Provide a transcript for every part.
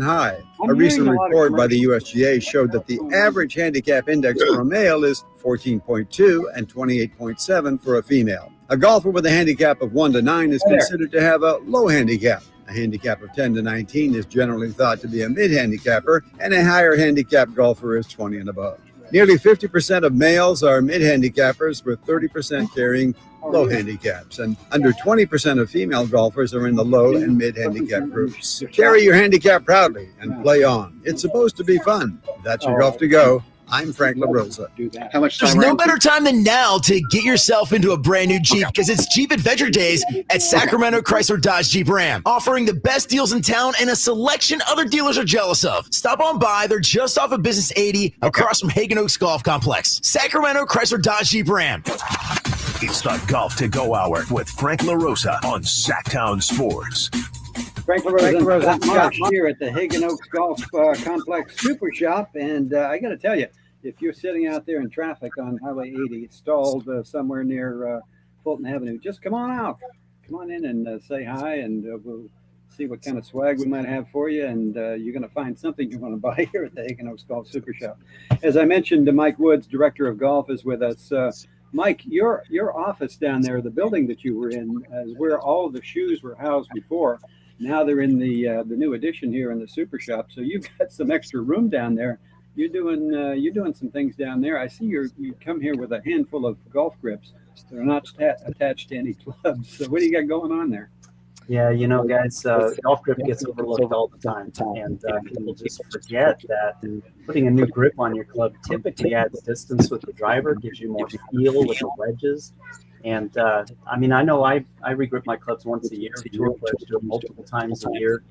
high. A recent report by the USGA showed that the average handicap index for a male is 14.2 and 28.7 for a female. A golfer with a handicap of 1 to 9 is considered to have a low handicap. A handicap of 10 to 19 is generally thought to be a mid-handicapper, and a higher handicap golfer is 20 and above. Nearly 50% of males are mid-handicappers, with 30% carrying low handicaps, and under 20% of female golfers are in the low and mid-handicap groups. Carry your handicap proudly and play on. It's supposed to be fun. That's your golf to go. I'm Frank LaRosa. How much time? There's no better time than now to get yourself into a brand new Jeep, because it's Jeep Adventure Days at Sacramento Chrysler Dodge Jeep Ram, offering the best deals in town and a selection other dealers are jealous of. Stop on by. They're just off of Business 80 across from Haggin Oaks Golf Complex. Sacramento Chrysler Dodge Jeep Ram. It's the Golf to Go Hour with Frank LaRosa on Sacktown Sports. Frank LaRosa and Marsh here at the Haggin Oaks Golf Complex Super Shop. And I got to tell you, if you're sitting out there in traffic on Highway 80, stalled somewhere near Fulton Avenue, just come on out. Come on in and say hi, and we'll see what kind of swag we might have for you. And you're going to find something you want to buy here at the Haggin Oaks Golf Super Shop. As I mentioned, Mike Woods, Director of Golf, is with us. Mike, your office down there, the building that you were in, is where all of the shoes were housed before. Now they're in the new addition here in the Super Shop. So you've got some extra room down there. You're doing some things down there. I see you come here with a handful of golf grips. They're not attached to any clubs. So what do you got going on there? Yeah, guys, golf grip gets overlooked all the time, and people just forget that putting a new grip on your club typically adds distance with the driver, gives you more feel with the wedges. And I know I regrip my clubs once a year. Tour players do it multiple times a year.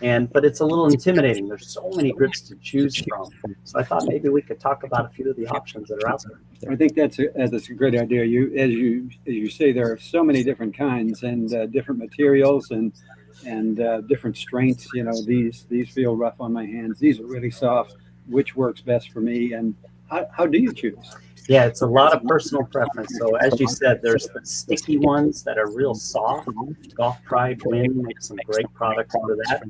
But it's a little intimidating. There's so many grips to choose from. So I thought maybe we could talk about a few of the options that are out there. I think that's a great idea. As you say, there are so many different kinds and different materials and different strengths. These feel rough on my hands. These are really soft. Which works best for me? And how do you choose? Yeah, it's a lot of personal preference. So as you said, there's the sticky ones that are real soft. Golf Pride Wind makes some great products for that.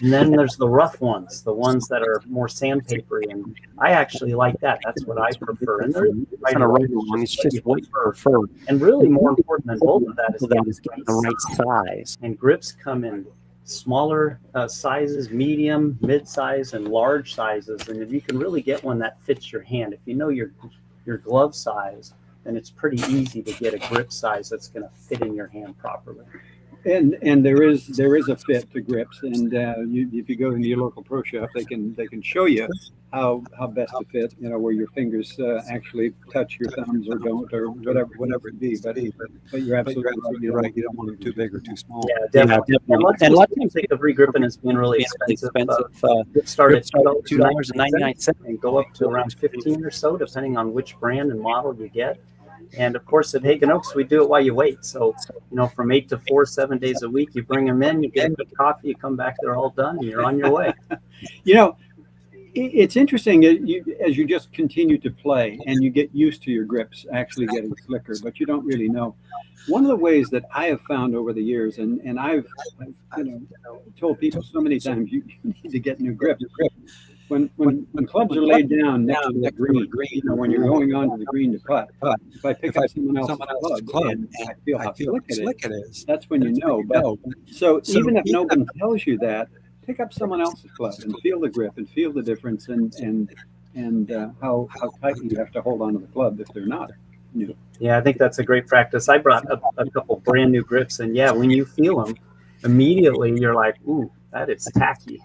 And then there's the rough ones, the ones that are more sandpapery. And I actually like that. That's what I prefer. And they're it's just what you prefer. And really more important than both of that is getting the right size. And grips come in smaller sizes, medium, mid-size, and large sizes. And if you can really get one that fits your hand, if you know your glove size, then it's pretty easy to get a grip size that's going to fit in your hand properly. And there is a fit to grips, and if you go into your local pro shop, they can show you how best to fit. Where your fingers actually touch your thumbs or don't, or whatever it be. But you're absolutely right. You don't want them too big or too small. Yeah, definitely. And let's think of regripping as being really expensive. It started at $2.99 and go up to around $15 or so, depending on which brand and model you get. And of course, at Haggin Oaks, we do it while you wait. So, from 8 to 4, 7 days a week, you bring them in, you get a cup of coffee, you come back, they're all done, and you're on your way. It's interesting as you just continue to play and you get used to your grips actually getting slicker, but you don't really know. One of the ways that I have found over the years, and I've told people so many times, you need to get new grips. When clubs are laid down next to the green, when you're going on to the green to putt, if I pick up someone else's club and I feel how slick it is, that's when you know. But so even if no one tells you that, pick up someone else's club and feel the grip and feel the difference and how tightly you have to hold onto the club if they're not new. Yeah, I think that's a great practice. I brought a couple brand new grips, and when you feel them, immediately you're like, ooh, that is tacky.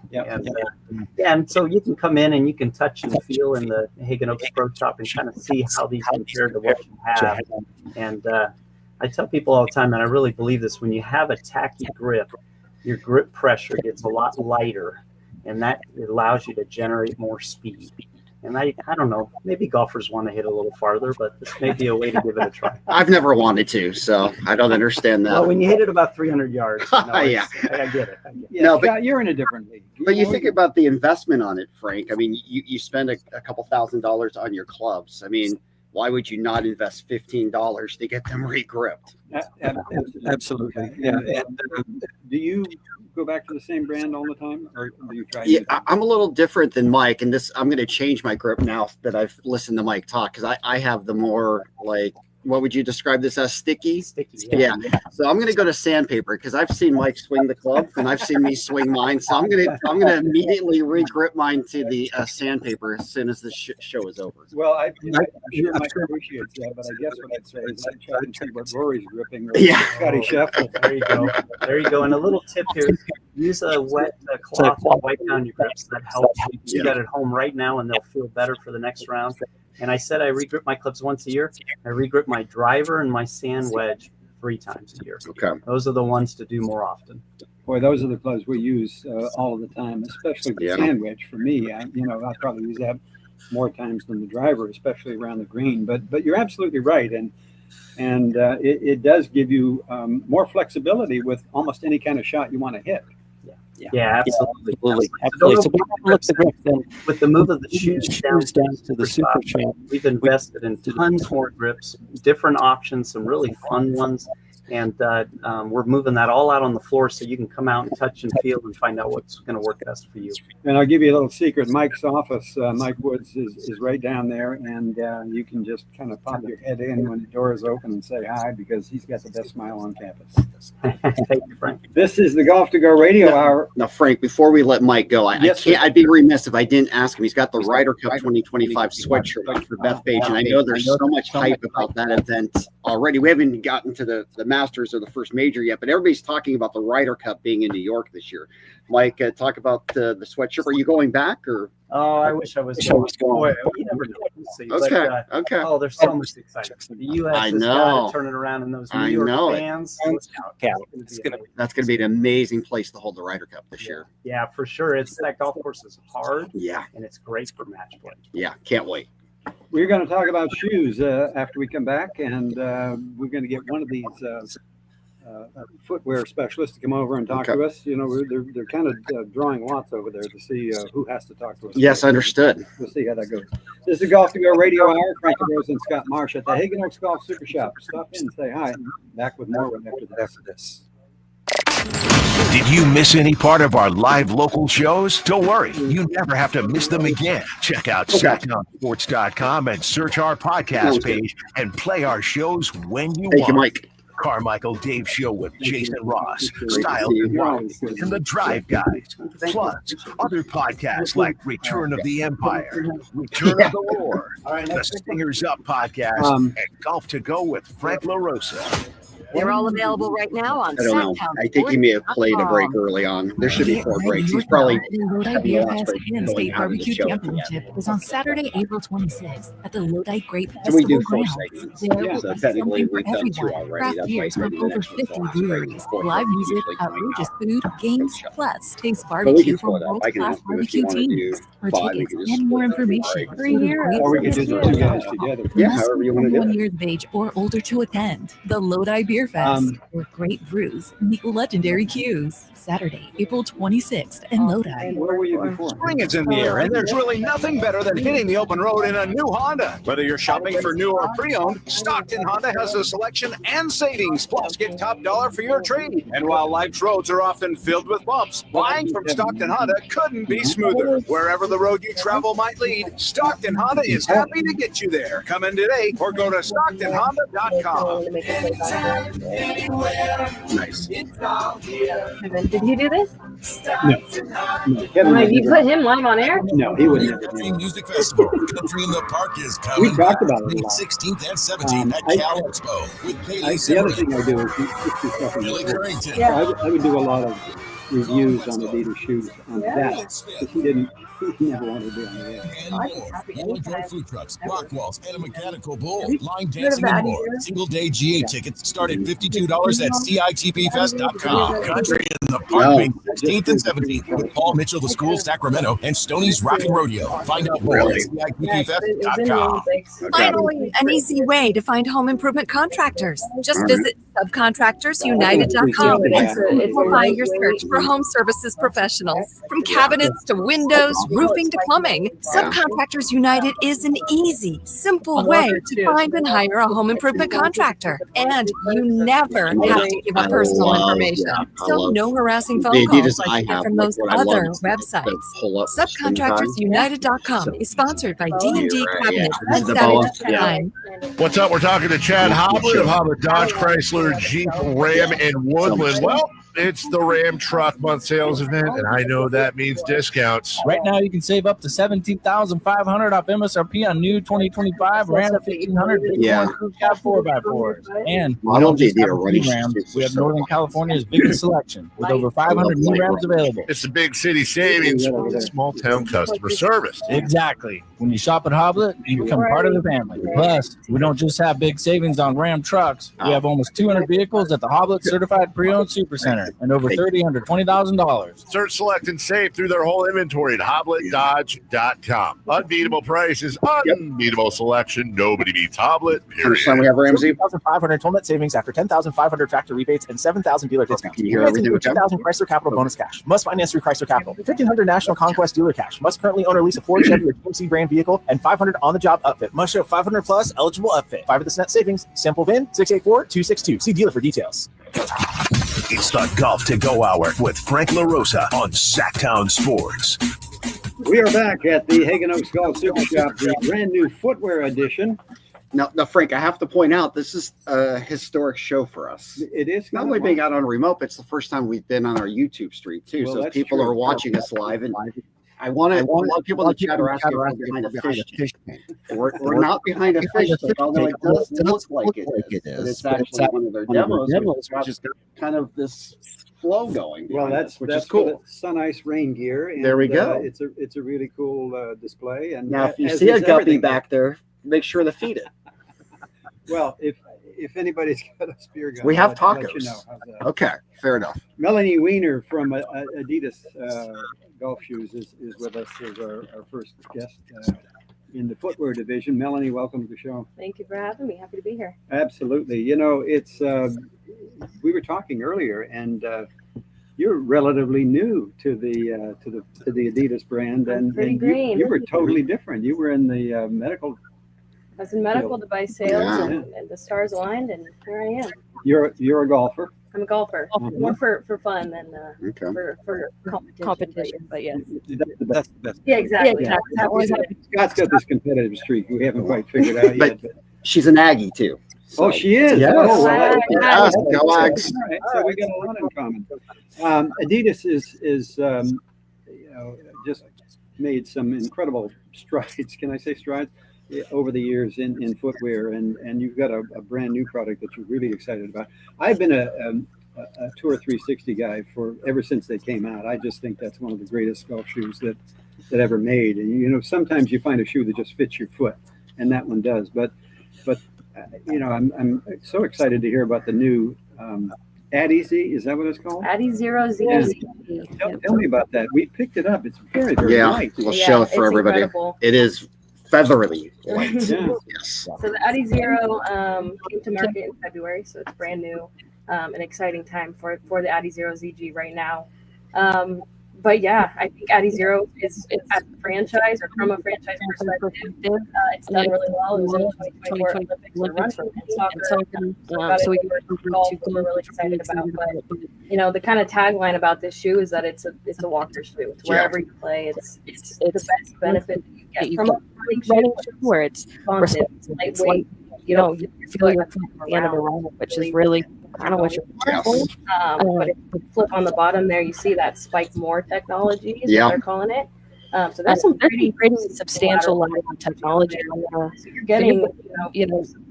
And so you can come in and you can touch and feel in the Haggin Oaks Pro Shop and kind of see how these compare to what you have. And I tell people all the time, and I really believe this, when you have a tacky grip, your grip pressure gets a lot lighter, and that allows you to generate more speed. And I don't know, maybe golfers want to hit a little farther, but this may be a way to give it a try. I've never wanted to, so I don't understand that. Well, when you hit it about 300 yards, I get it. No, but you're in a different league. But you think about the investment on it, Frank. I mean, you spend a couple $1,000s on your clubs. I mean, why would you not invest $15 to get them regripped? Absolutely. Yeah. And, do you go back to the same brand all the time, or do you try? Yeah, I'm a little different than Mike, and I'm going to change my grip now that I've listened to Mike talk, because I have the more like, what would you describe this as, sticky? Yeah. So I'm going to go to sandpaper, because I've seen Mike swing the club and I've seen me swing mine. So I'm going to immediately regrip mine to the sandpaper as soon as the show is over. Well, I'm sure Mike appreciates that, but I guess what I'd say is I'd try and see what Rory's gripping. Yeah. Scotty Scheffler. There you go. There you go. And a little tip here: use a wet cloth to wipe down your grips. That helps. You get it home right now, and they'll feel better for the next round. And I said I regrip my clubs once a year. I regrip my driver and my sand wedge 3 times a year. Okay. Those are the ones to do more often. Boy, those are the clubs we use all of the time, especially the sand wedge. For me, I probably use that more times than the driver, especially around the green. But you're absolutely right, and it does give you more flexibility with almost any kind of shot you want to hit. Yeah, absolutely. Absolutely. So we look the grip then with the move of the shoes down to the super shop. We've invested in tons more grips, different options, some really fun ones. And we're moving that all out on the floor so you can come out and touch and feel and find out what's going to work best for you. And I'll give you a little secret. Mike's office, Mike Woods, is right down there, and you can just kind of pop your head in when the door is open and say hi, because he's got the best smile on campus. Thank you, Frank. This is the Golf to Go Radio Hour. Now, Frank, before we let Mike go, I'd be remiss if I didn't ask him. He's got the Ryder Cup 2025 sweatshirt on for Bethpage, and I know there's so much hype about that event already. We haven't gotten to the Masters or the first major yet, but everybody's talking about the Ryder Cup being in New York this year. Mike, talk about the sweatshirt. Are you going back, or? Oh, I wish I was going. Boy, you never know. See. Okay. But, okay. Oh, there's so much excitement. The U.S. has got to turn it around, and those New York fans. That's going to be an amazing place to hold the Ryder Cup this year. Yeah, for sure. That golf course is hard. Yeah. And it's great for match play. Yeah, can't wait. We're going to talk about shoes after we come back, and we're going to get one of these footwear specialists to come over and talk to us. You know, they're kind of drawing lots over there to see who has to talk to us. Yes, understood. We'll see how that goes. This is the Golf to Go Radio Hour. Frank LaRosa and Scott Marsh at the Haggin Oaks Golf Super Shop. Stop in and say hi. Back with more after the rest of this. Did you miss any part of our live local shows? Don't worry, you never have to miss them again. Check out SmackDownSports.com and search our podcast page and play our shows when you want. Thank you, Mike. Carmichael Dave Show with Jason Ross, Style and Rock, and The Drive Guys. Plus, other podcasts like Return of the Empire, Return of the War, The Stingers Up Podcast, and Golf to Go with Frank LaRosa. They're all available right now on I don't know. I think he may have played a break early on. There should be 4 breaks. He's probably Lodi Beer Fest and State Barbecue Championship is on Saturday, April 26th at the Lodi Great So we do Festival 4 grounds. segments. There will So be technically something for we've done 2 everyone. already. Craft That's why beers it's from maybe the over next one's 50 the last breweries, break. live music, Usually coming outrageous out. food, games, plus taste But we barbecue can from split up. I can world-class ask him if barbecue you want to do teams. For 5. We tickets can just and more split up information, breaks. bring your Or we could do the 2 guys together. Yeah, must however you be want to do 21 it. years of age or older to attend. The Lodi Beer Fest, where great brews meet legendary cues. Saturday, April 26th in Lodi. Where were you before? Spring is in the air, and there's really nothing better than hitting the open road in a new Honda. Whether you're shopping for new or pre-owned, Stockton Honda has a selection and savings. Plus, get top dollar for your trade. And while life's roads are often filled with bumps, buying from Stockton Honda couldn't be smoother. Wherever the road you travel might lead, Stockton Honda is happy to get you there. Come in today or go to StocktonHonda.com. Nice. Did he do this? Kevin, Like, you put him live on air? no, he wouldn't. Country Music Festival. Country in the Park is coming. We talked about it a May lot. 16th and 17th at Cal Expo with Bailey The other Simmons, thing I do is just do stuff in Billy the Currington, I would do a lot of reviews on Adidas shoes on that, because he never wanted to be on the air. and more. Yellow Joe food trucks, rock walls, and a mechanical bull. Line heard dancing of and that more. either? Single day GA tickets start at $52 at CITBFest.com. Country in the Park, No. May 16th and 17th with Paul Mitchell, the School, Sacramento, and Stoney's Rockin' Rodeo. Find out more at CITBFest.com. Finally, an easy way to find home improvement contractors. Just visit SubcontractorsUnited.com It's a simplify your lightweight- search for home services professionals. From cabinets to windows, roofing to plumbing, Subcontractors United is an easy, simple way to find and hire a home improvement contractor. And you never have to give up personal information. So no harassing phone calls like you get from those other websites. SubcontractorsUnited.com is sponsored by D&D Cabinets and Savage Design. What's up? We're talking to Chad Hoblet of Hoblet Dodge Chrysler Jeep Ram in Woodland. Well, it's the Ram Truck Month sales event, and I know that means discounts. Right now, you can save up to $17,500 off MSRP on new 2025 Ram 1500 Cab 4x4s. And we don't just have Rams. We have Northern California's biggest selection with over 500 new Rams available. It's the big city savings for the small town customer service. Exactly. When you shop at Hoblet, you become part of the family. Plus, we don't just have big savings on Ram trucks. We have almost 200 vehicles at the Hoblet Certified Pre-Owned Super Center and over 30 under $20,000. Search, select, and save through their whole inventory at HobletDodge.com. Unbeatable prices, unbeatable selection. Nobody beats Hoblet. First time we have Ramsey. 2,500 total net savings after 10,500 factory rebates and 7,000 dealer discounts. Can you hear everything? 2,000 Chrysler Capital bonus cash. Must finance through Chrysler Capital. 1,500 National Conquest dealer cash. Must currently own or lease a Ford, Chevy, or GMC brand vehicle, and 500 on-the-job upfit. Must show 500 plus eligible upfit. 5 of the net savings. Simple VIN 684-262. See dealer for details. It's the Golf to Go Hour with Frank LaRosa on Sacktown Sports. We are back at the Haggin Oaks Golf Super Shop, the brand new footwear edition. Now, Frank, I have to point out, this is a historic show for us. It is. Not only being out on remote, but it's the first time we've been on our YouTube stream, too. Well, so that's people true. are watching us live. And I want a lot of people in the chat are asking if we're behind a fish tank. We're not behind a fish tank, although it does look like it is. But it's actually one of their demos, which is kind of this flow going. Well, that's which is cool. Sun Ice rain gear. And, there we go. It's a really cool display. And now, if you see a guppy back there, make sure to feed it. Well, if anybody's got a spear gun, we have I'll tacos. let you know. How's that? Okay, fair enough. Melanie Weiner from Adidas Golf Shoes is with us as our first guest in the footwear division. Melanie, welcome to the show. Thank you for having me. Happy to be here. Absolutely. You know, it's we were talking earlier, and you're relatively new to the Adidas brand, and you were totally different. You were in the medical. I was in medical device sales, and the stars aligned, and here I am. You're a golfer. I'm a golfer, more for fun than for competition. But yes, that's yeah, exactly. Yeah. Scott's got this competitive streak we haven't quite figured out yet. But she's an Aggie too. So. Oh, she is. Yes. Oh, well, yes. Go Ags. All right, so we got a lot in common. Adidas is just made some incredible strides. Can I say strides? Over the years in footwear, and you've got a brand new product that you're really excited about. I've been a Tour 360 guy ever since they came out. I just think that's one of the greatest golf shoes that ever made. And you know, sometimes you find a shoe that just fits your foot, and that one does. But you know, I'm so excited to hear about the new Addy Z. Is that what it's called? Addy Zero Z. Yeah. Tell me about that. We picked it up. It's very, very light. We'll show it for everybody. Incredible. It is featherly light. Yes. So the Addy Zero came to market in February, so it's brand new. An exciting time for the Addy Zero ZG right now. But yeah, I think Addy Zero is at the franchise or from a franchise perspective. It's done really well. It was in the 2024 Olympics for running and so we're really excited about. But you know, the kind of tagline about this shoe is that it's a walker shoe. It's wherever you play. It's the best benefit that you get from a running shoe where it's lightweight. You know, you feel your foot at the end of a run, which is really kind of what you're looking for. But if you flip on the bottom there, you see that Spike More technology is what they're calling it. So that's some pretty substantial level of technology. So you're getting,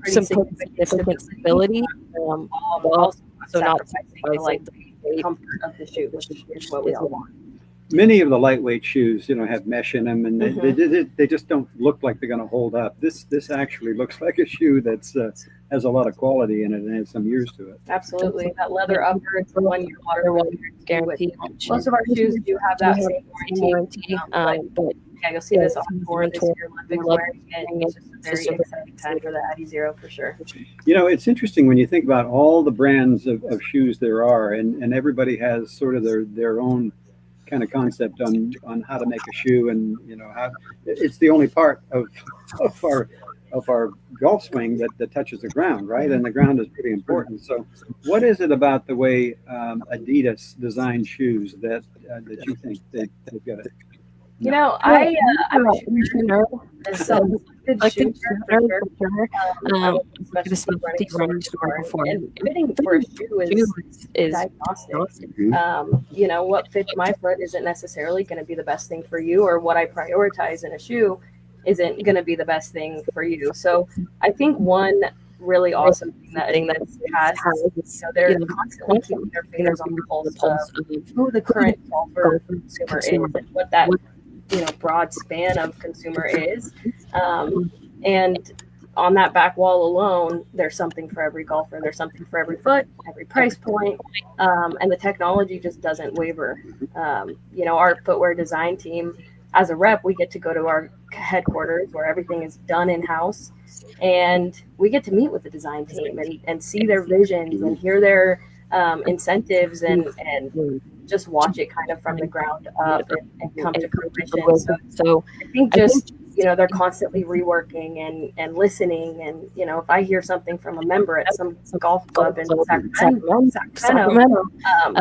some significant stability, while also not sacrificing like the comfort of the shoe, which is what we all want. Many of the lightweight shoes, have mesh in them, and they just don't look like they're going to hold up. This actually looks like a shoe that's has a lot of quality in it and has some years to it. Absolutely, that leather upper, it's 1 year water guarantee. Most of our shoes do have that same warranty, but yeah, you'll see this on tour this year. Olympics wearing it. It's just a very exciting time for the Addy Zero for sure. It's interesting when you think about all the brands of shoes there are, and everybody has sort of their own kind of concept on how to make a shoe, and how it's the only part of our golf swing that touches the ground, right? And the ground is pretty important. So what is it about the way Adidas designed shoes that you think they've got it? I'm a shoe nerd. So good shoe nerd for sure. Especially running for and fitting for a shoe is diagnostic. What fits my foot isn't necessarily going to be the best thing for you, or what I prioritize in a shoe isn't going to be the best thing for you. So I think one really awesome thing that has they're constantly keeping their fingers on the pulse of who the current golfer consumer is and what that broad span of consumer is. And on that back wall alone, there's something for every golfer. There's something for every foot, every price point. And the technology just doesn't waver. Our footwear design team, as a rep, we get to go to our headquarters where everything is done in-house. And we get to meet with the design team and see their visions and hear their incentives and just watch it kind of from the ground up and come to fruition. So I think they're constantly reworking and listening. And, if I hear something from a member at some golf club in Sacramento,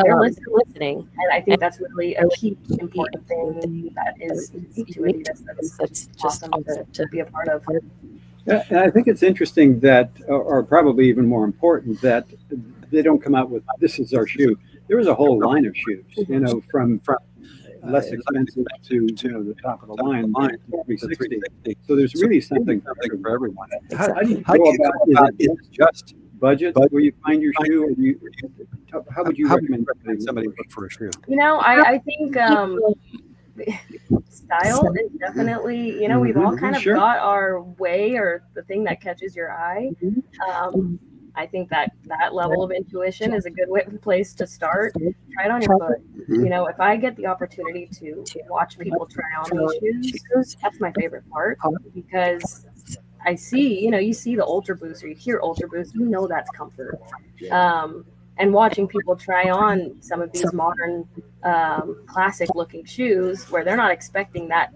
they're listening. And I think that's really a key important thing that is unique to Adidas. That's just awesome to be a part of. Yeah, and I think it's interesting that, or probably even more important, that they don't come out with, this is our shoe. There is a whole line of shoes, from less expensive to the top of the line, 360. So there's really something for everyone. How do you go about it? Is it just budget where you find your shoe, or how would you recommend somebody look for a shoe? I think style is definitely, we've all kind of got our way, or the thing that catches your eye. I think that level of intuition is a good place to start. Try it on your foot. If I get the opportunity to watch people try on these shoes, that's my favorite part, because I see, you see the Ultra Boost, or you hear Ultra Boost, that's comfort. And watching people try on some of these modern, classic looking shoes where they're not expecting that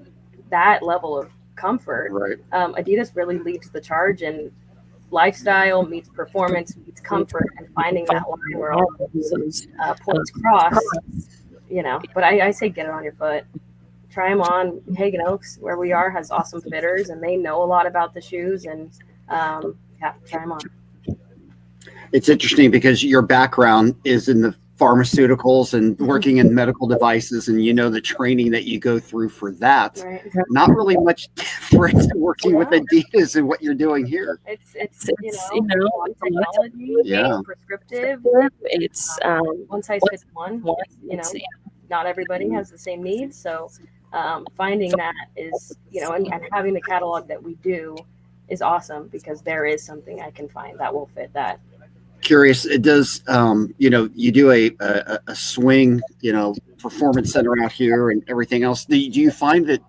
level of comfort. Right. Adidas really leads the charge, and lifestyle meets performance meets comfort, and finding that line where all those points cross. But I say get it on your foot. Try them on. Haggin Oaks, where we are, has awesome fitters, and they know a lot about the shoes, and try them on. It's interesting because your background is in the pharmaceuticals and working in medical devices, and the training that you go through for that. Right. Not really much difference working with Adidas and what you're doing here. It's technology, prescriptive. It's one size fits one. Not everybody has the same needs, so finding that is and having the catalog that we do is awesome, because there is something I can find that will fit that. Curious, it does, you do a swing, performance center out here and everything else. Do you find that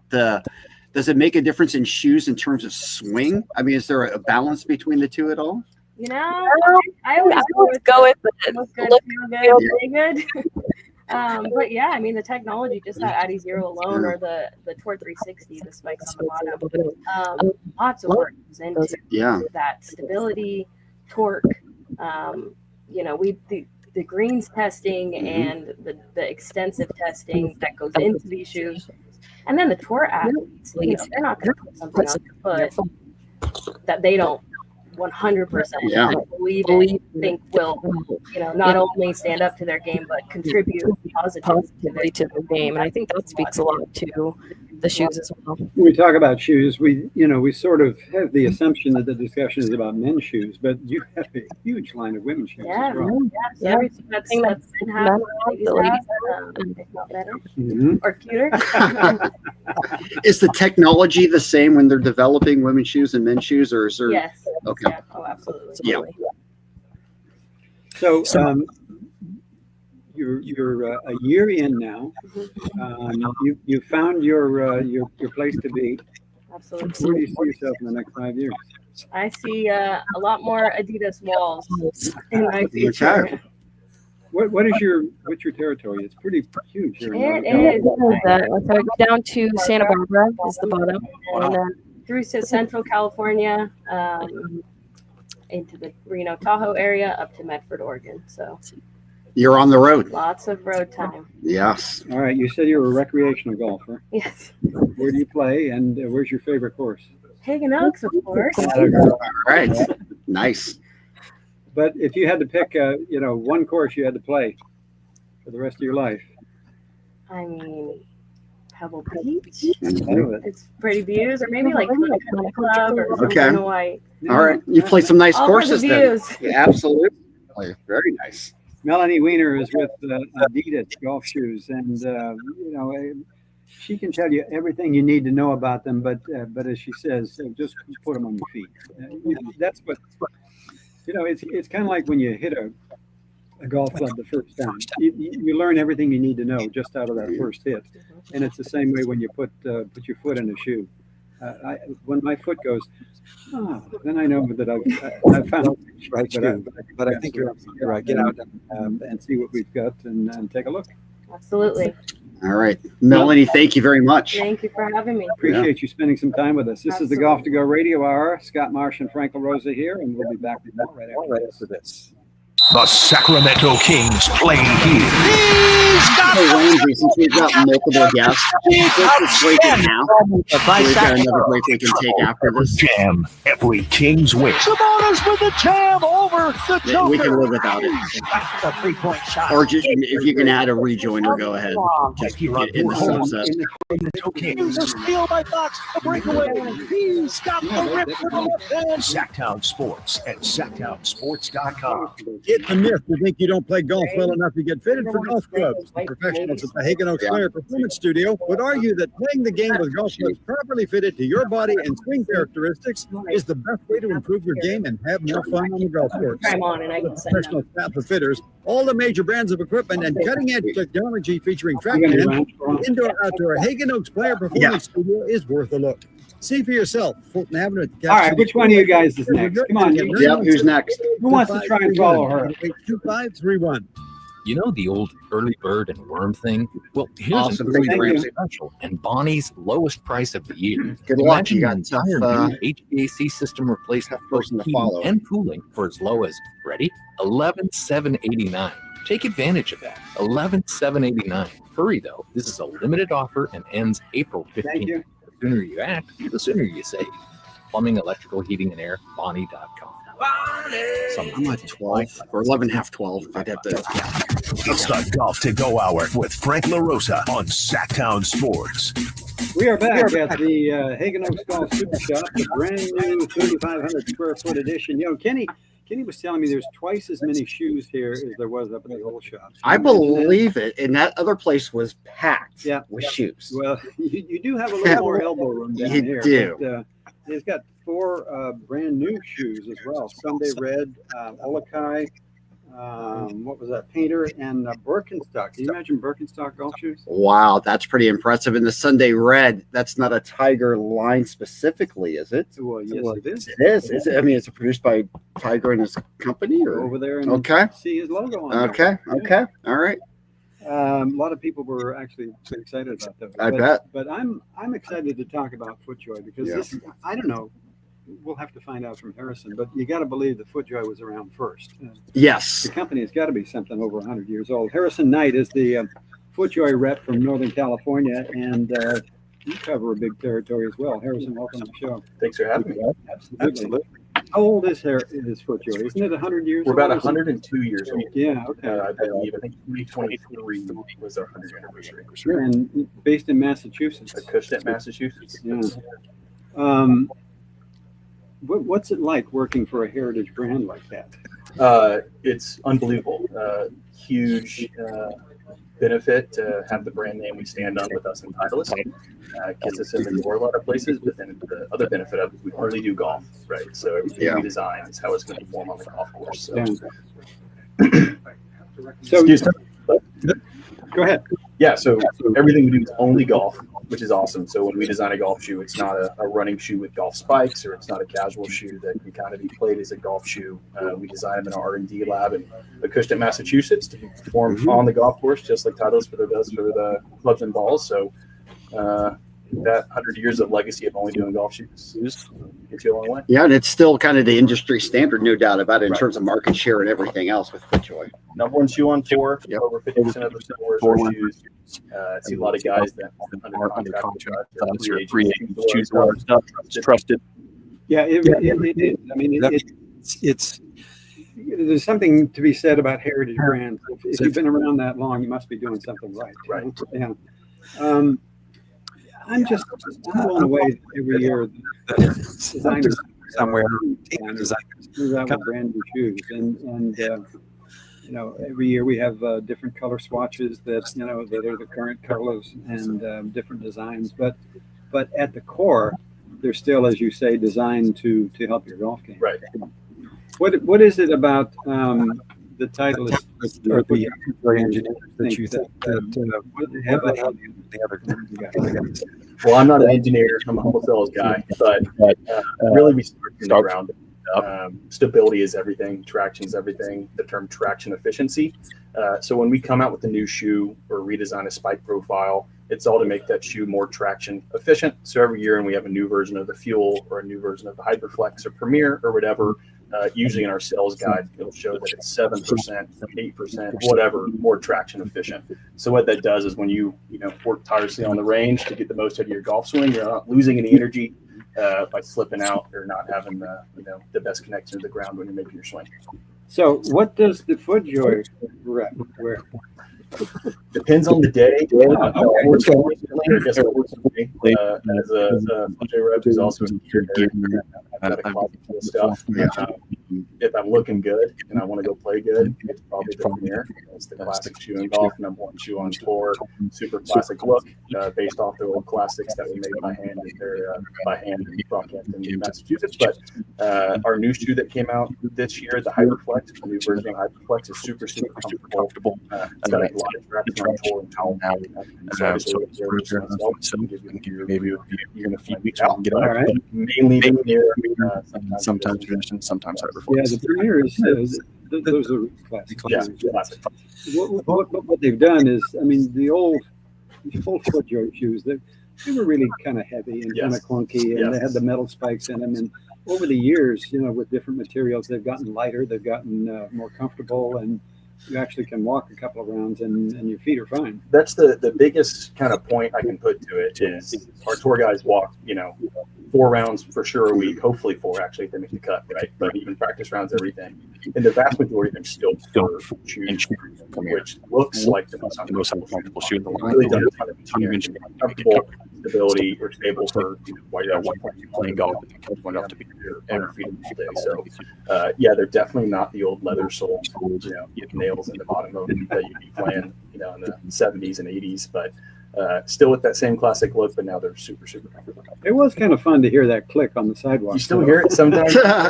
does it make a difference in shoes in terms of swing? I mean, is there a balance between the two at all? I always go with it. Look good, feel good. But yeah, I mean, the technology, just that Addy Zero alone, or the Tour 360, the spikes on the bottom, lots of work goes into that stability, torque. The greens testing and the extensive testing that goes into these shoes, and then the tour athletes, they're not going to put something on your foot that they don't 100% believe and think will, not only stand up to their game, but contribute positively to their game. And I think that speaks a lot to the shoes as well. When we talk about shoes, we sort of have the assumption that the discussion is about men's shoes, but you have a huge line of women's shoes as well. So everything that's men have, the ladies have, if not better or cuter. Is the technology the same when they're developing women's shoes and men's shoes, or is there? Yes. Okay. Yeah. Oh, absolutely. Yeah. So you're a year in now. You found your place to be. Absolutely. Where do you see yourself in the next 5 years? I see a lot more Adidas walls in my future. Okay. What's your territory? It's pretty huge here. It is. So down to Santa Barbara is the bottom, and then through to Central California, into the Reno Tahoe area, up to Medford, Oregon. So you're on the road. Lots of road time. Yes. All right. You said you're a recreational golfer. Yes. Where do you play, and where's your favorite course? Haggin Oaks, of course. All right. Nice. But if you had to pick, one course you had to play for the rest of your life, I mean, Pebble Beach. Mm-hmm. It's pretty views, or maybe like Country Club or Okay. something in Hawaii. All right. You play some nice All courses kinds of then. views. Yeah, absolutely. Very nice. Melanie Weiner is with Adidas golf shoes, and she can tell you everything you need to know about them. But as she says, just put them on your feet. That's what It's kind of like when you hit a golf club the first time. You learn everything you need to know just out of that first hit, and it's the same way when you put your foot in a shoe. When my foot goes, then I know that I've found the right shoe. But I think you're right. Get out and see what we've got and take a look. Absolutely. All right. Melanie, thank you very much. Thank you for having me. Appreciate you spending some time with us. This is the Golf to Go Radio Hour. Scott Marsh and Frank LaRosa here, and we'll be back with more right after this. The Sacramento Kings play here. Ramsey, since we've got multiple guests, let's break it now. We've got another break we can take after this. Jam. Every Kings win. Sabonis with the jam over the Joker. We can live without it. That's a 3-point shot. Or just, if you can add a rejoiner, go ahead. Just get in the sunset. Here's a steal by Fox. A breakaway. He's got the rip for the left hand. Sacktown Sports at sacktownsports.com. It's a myth to think you don't play golf well enough to get fitted for golf clubs. The professionals at the Haggin Oaks Player Performance Studio would argue that playing the game with golf clubs properly fitted to your body and swing characteristics is the best way to improve your game and have more fun on the golf course. Professional staff of fitters, all the major brands of equipment, and cutting-edge technology featuring TrackMan, indoor-outdoor Haggin Oaks Player Performance Studio is worth a look. See for yourself. Fulton Avenue. All right, which one of you guys is next? Come on. Yep, who's next? Who wants to try and follow her? 2531. You know the old early bird and worm thing? Well, here's Awesome. an early Thank bird you. special and Bonnie's lowest price of the year. Good luck. Imagine You got an tough, entire new HVAC system replacement for person to heating follow. and cooling for as low as, ready, $11,789. Take advantage of that. $11,789. Hurry though. This is a limited offer and ends April 15th. Thank you. The sooner you act, the sooner you save. Plumbing, electrical, heating, and air, Bonnie.com. I'm at 12 or 11, half 12. I'd have to. It's the Golf to Go Hour with Frank LaRosa on Sacktown Sports. We are back at the Haggin Oaks Golf Super Shop, the brand new 3,500 square foot edition. Kenny was telling me there's twice as many shoes here as there was up in the old shop. I believe it. And that other place was packed with shoes. Well, you do have a little more elbow room down You here. do. But, it's got 4 brand new shoes as well. Sunday Red, Olakai, what was that? Painter, and Birkenstock. Can you imagine Birkenstock golf shoes? Wow, that's pretty impressive. And the Sunday Red, that's not a Tiger line specifically, is it? Well, yes, it is. It is. Is it? I mean, it's produced by Tiger and his company, or Over there and okay, see his logo on okay, there. okay, all right. A lot of people were actually excited about those. I bet. But I'm excited to talk about FootJoy because this, I don't know. We'll have to find out from Harrison, but you got to believe the FootJoy was around first. Yes. The company has got to be something over 100 years old. Harrison Knight is the FootJoy rep from Northern California, and you cover a big territory as well. Harrison, welcome to the show. Thanks for having me. Absolutely. How old is FootJoy? Isn't it 100 years We're old? about 102 years old. Yeah, okay. I believe. I think 2023 was our 100th anniversary. Sure. And based in Massachusetts. Acushnet, Massachusetts. Yeah. What's it like working for a heritage brand like that? It's unbelievable. Huge benefit to have the brand name we stand on with us in Titleist. Gets us in the door a lot of places, but then the other benefit of it is we only do golf, right? So everything we design is how it's going to perform on the golf course. So, excuse me. Go ahead. Yeah, so everything we do is only golf, which is awesome. So when we design a golf shoe, it's not a running shoe with golf spikes, or it's not a casual shoe that can kind of be played as a golf shoe. We design them in our R&D lab in Acushnet, Massachusetts, to perform on the golf course, just like Titleist does for the clubs and balls. So that 100 years of legacy of only doing golf shoes gets you a long way. Yeah, and it's still kind of the industry standard, no doubt about it, in terms of market share and everything else with FootJoy. Number one shoe on tour. Over 50% of the stores are shoes. See a lot of guys that are under contract. Free agents choose a lot of stuff. Trusted. Yeah, it is. I mean, it's there's something to be said about heritage brands. If you've been around that long, you must be doing something right. Right. Yeah. I'm blown away every year. Designers somewhere move out with brand new shoes, and every year we have different color swatches that that are the current colors and different designs. But at the core, they're still, as you say, designed to help your golf game. Right. What is it about the Titleist or the engineers that you think that have the other guys? Well, I'm not an engineer. I'm a humble sales guy, but really we start from the ground up. Stability is everything. Traction is everything. The term traction efficiency. So when we come out with a new shoe or redesign a spike profile, it's all to make that shoe more traction efficient. So every year, and we have a new version of the Fuel or a new version of the Hyperflex or Premier or whatever. Usually in our sales guide, it'll show that it's 7%, 8%, whatever, more traction efficient. So what that does is when you work tirelessly on the range to get the most out of your golf swing, you're not losing any energy by slipping out or not having the best connection to the ground when you're making your swing. So what does the FootJoy rep wear? Depends on the day. Unfortunately, as a FootJoy rep who's also a gear I've got a closet full of stuff. If I'm looking good and I want to go play good, it's probably the Premier. It's the classic shoe in golf, number one shoe on tour, super classic look, based off the old classics that we made by hand in Brockhampton, Massachusetts. But our new shoe that came out this year, the Hyperflex, the new version of Hyperflex, is super comfortable. It's got a lot of traction on tour and towel now. Maybe you're in a few weeks out and get on it. Mainly the Premier. Sometimes tradition, sometimes Hyperflex. Yeah, the Premier is those are classic. Yeah. What they've done is, I mean, the old FootJoy shoes, they were really kind of heavy and kind of clunky, and they had the metal spikes in them. And over the years, with different materials, they've gotten lighter, they've gotten more comfortable, and you actually can walk a couple of rounds and your feet are fine. That's the biggest kind of point I can put to it is our tour guys walk, 4 rounds for sure a week, hopefully 4 actually if they make the cut, right? But even practice rounds, everything. And the vast majority of them still shoes, which looks like the most comfortable shoe in the world. Really does have a comfortable stability or stable for while you're playing golf and comfortable enough to be your feet all day. So they're definitely not the old leather soles, get nails in the bottom of them that you'd be playing, in the 70s and 80s, but still with that same classic look, but now they're super comfortable. It was kind of fun to hear that click on the sidewalk. You still hear it sometimes. I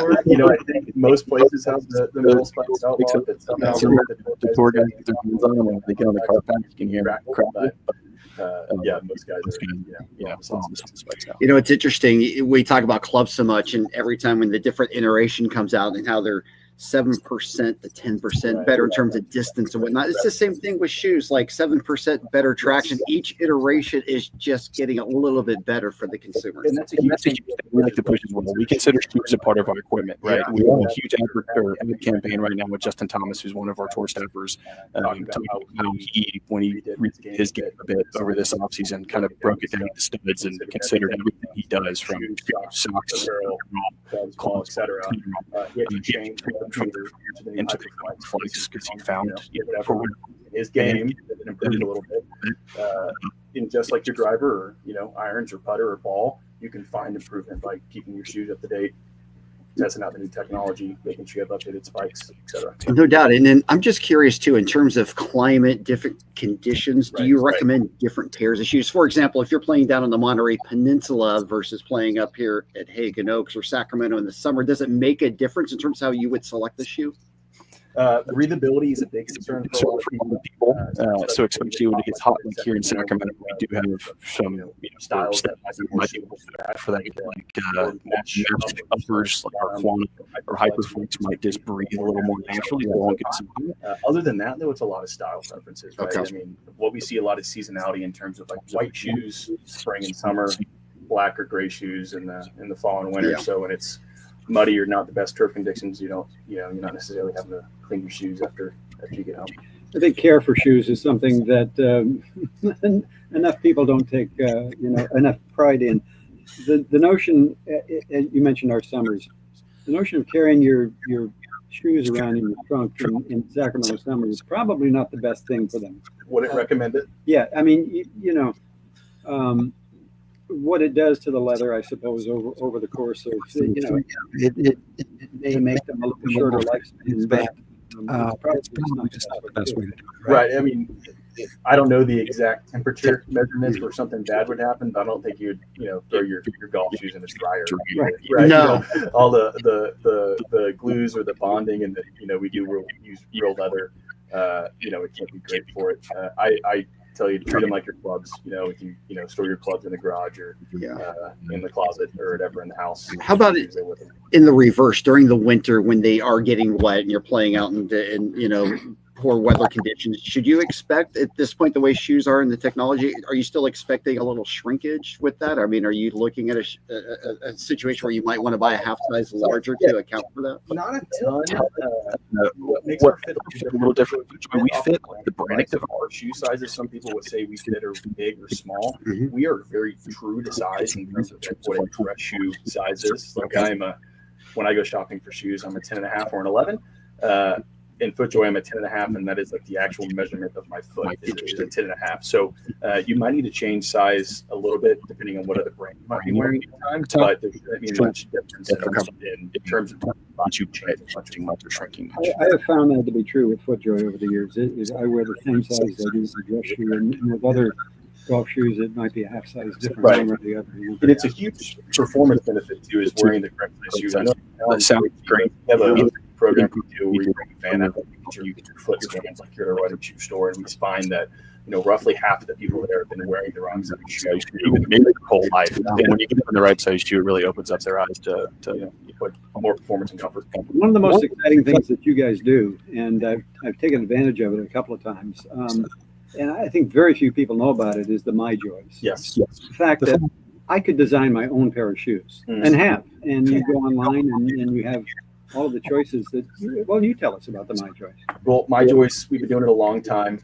think most places have the metal spikes out. The tour guys get their hands on them and they get on the car pack. You can hear that crap. Most guys it's interesting. We talk about clubs so much, and every time when the different iteration comes out and how they're 7% to 10% better in terms of distance and whatnot. It's the same thing with shoes, like 7% better traction. Each iteration is just getting a little bit better for the consumer. And that's a huge thing we like to push as well. We consider shoes a part of our equipment, right? We have a huge ad campaign right now with Justin Thomas, who's one of our tour staffers, talking about how he, when he redid his game a bit over this offseason, kind of broke it down to studs and considered everything he does from socks, call, etc. He had to change into the flex because he found his game that improved a little bit. In just like your driver, or irons or putter or ball, you can find improvement by keeping your shoes up to date, testing out the new technology, making sure you have updated spikes, etc. No doubt. And then I'm just curious too, in terms of climate, different conditions, do you recommend different pairs of shoes? For example, if you're playing down on the Monterey Peninsula versus playing up here at Haggin Oaks or Sacramento in the summer, does it make a difference in terms of how you would select the shoe? Breathability is a big concern for a lot of people. So especially when it gets hot like here in Sacramento, we do have some styles that might be for that, like mesh uppers, like our Quantum or Hyperflex might just breathe a little more naturally. Other than that, though, it's a lot of style preferences, right? I mean, what we see a lot of seasonality in terms of like white shoes, spring and summer, black or gray shoes in the fall and winter. So when it's muddy or not the best turf conditions, you're not necessarily having to clean your shoes after you get home. I think care for shoes is something that enough people don't take enough pride in. The notion, you mentioned our summers, the notion of carrying your shoes around in your trunk in Sacramento summer is probably not the best thing for them. Would it recommend it? Yeah, I mean, what it does to the leather, I suppose, over the course of, it may make them a little shorter lifespan, but it's probably just not the best way to do it. Right. I mean, I don't know the exact temperature measurements where something bad would happen, but I don't think you'd, throw your golf shoes in the dryer. Right. No. All the glues or the bonding, and we use real leather. It can't be great for it. I tell you to treat them like your clubs. If you store your clubs in the garage or in the closet or whatever in the house. How about it in the reverse during the winter when they are getting wet and you're playing out in poor weather conditions? Should you expect at this point, the way shoes are in the technology, are you still expecting a little shrinkage with that? I mean, are you looking at a situation where you might want to buy a half size larger to account for that? Not a ton. What makes our fit a little different? We fit the brand of our shoe sizes. Some people would say we fit are big or small. We are very true to size in terms of what a dress shoe size is. Like when I go shopping for shoes, I'm a 10.5 or an 11. In FootJoy, I'm at 10.5, and that is like the actual measurement of my foot is a 10.5. So you might need to change size a little bit depending on what other brand you might be wearing at the time. But there's much difference in terms of you change much or shrinking. I have found that to be true with FootJoy over the years. I wear the same size I do for dress shoe, and with other golf shoes, it might be a half size different one or the other. And it's a huge performance benefit too, is wearing the correct size shoes. I know that sounds great. We have a program we do where you bring a fan up and you get your foot scans like you're at a running shoe store, and we find that roughly half of the people there have been wearing the wrong size shoe maybe their whole life. And when you get them in the right size shoe, it really opens up their eyes to put more performance and comfort. One of the most exciting things that you guys do, and I've taken advantage of it a couple of times, and I think very few people know about it, is the MyJoys. Yes. The fact that I could design my own pair of shoes and you go online and you have all of the choices that, you tell us about the MyJoys. Well, MyJoys, we've been doing it a long time.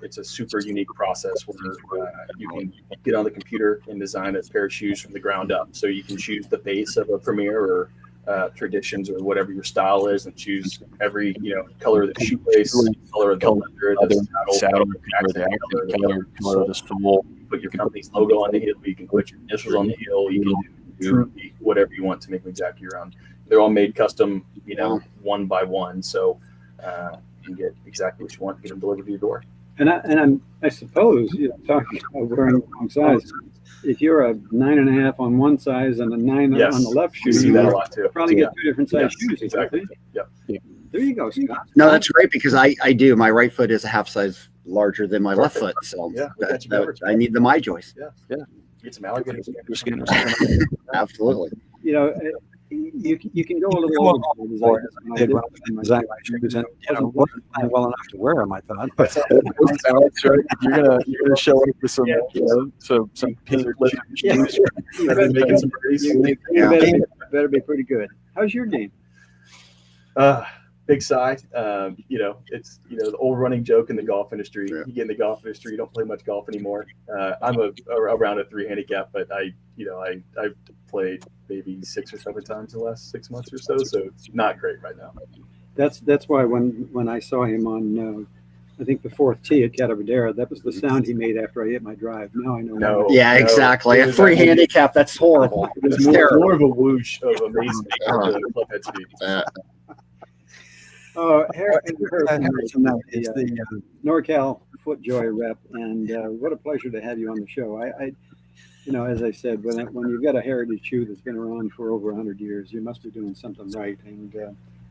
It's a super unique process where you can get on the computer and design a pair of shoes from the ground up. So you can choose the base of a Premier or Traditions or whatever your style is, and choose every color of the shoelace, color of the leather, the saddle, color of the sole. Put your company's logo on the heel. You can put your initials on the heel. You can do whatever you want to make them exactly your own. They're all made custom, one by one. So you can get exactly what you want, get them delivered to your door. And I suppose, talking about wearing the wrong size, if you're a 9.5 on one size and a 9 on the left shoe, you see that a lot too. Probably get two different size shoes. Exactly. Yep. There you go, Scott. No, that's great, because I do. My right foot is a half size larger than my left foot, so I need the MyJoys. Yeah. Get some alligator skin. Absolutely. you can go a little overboard. I did when I was in design my shoes, and wasn't well enough to wear them, I thought. But Alex, right? You're gonna show up with some some pink leather shoes. Better be pretty good. How's your game? Big Cy. It's the old running joke in the golf industry. You get in the golf industry, you don't play much golf anymore. I'm around a 3 handicap, but I've played maybe 6 or 7 times in the last 6 months or so it's not great right now. That's why when I saw him on I think the 4th tee at Cataverdera, that was the sound he made after I hit my drive. Now I know. Exactly. A 3 handicap, that's horrible. It's more of a whoosh of amazement than the clubhead speed. Harrison Knight is the NorCal FootJoy rep, and what a pleasure to have you on the show. I as I said, when you've got a heritage shoe that's been around for over 100 years, you must be doing something right, and